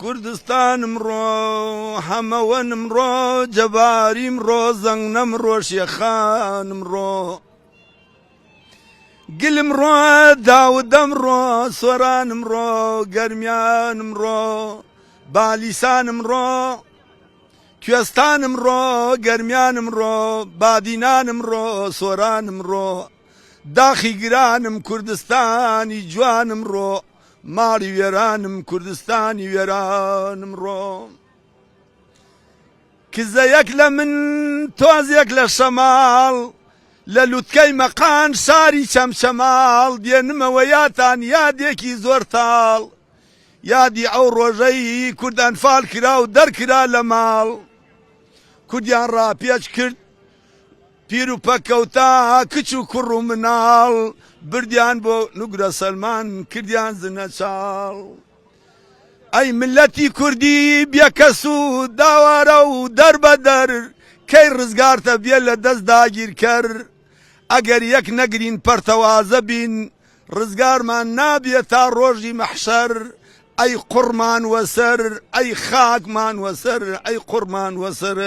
کوردستانم ڕۆ هەمەوەنم ڕۆ جەباریم ڕۆ زەنگنەم ڕۆ شێخانم ڕۆ گلم ڕۆ داودەم ڕۆ سۆرانم ڕۆ گەرمیانم ڕۆ بالیسانم ڕۆ کوێستانم ڕۆ گەرمیانم ڕۆ بادینانم ڕۆ سۆرانم ڕۆ داخی گرانم کوردستانی جوانم ڕۆ ماڵی وێرانم کوردستانی وێرانم ڕۆ کزەیەک لە من تۆزێک لە شەماڵ لە لوتکەی مەقان شاری چەمچەماڵ دێنمەوە یاتان یادێکی زۆر تاڵ یادی ئەو ڕۆژەی کوردان فال کرا و دەرکرا لە ماڵ کوردیان ڕاپێچ کرد پیر و پەکەوتا کچ و کوڕ و مناڵ بردیان بۆ نوگرە سەلمان کردیان زنە چاڵ ئەی ملەتی کوردی بێکەس و داوارە و دەربەدەر کەی ڕزگارتە بێ لە دەست داگیرکەر ئەگەر یەک نەگرین پەرتەوازە بین ڕزگارمان نابێت تا ڕۆژی مەحشەر ئەی قوڕمان وەسەر ئەی خاکمان وەسەر ئەی قوڕمان وەسەر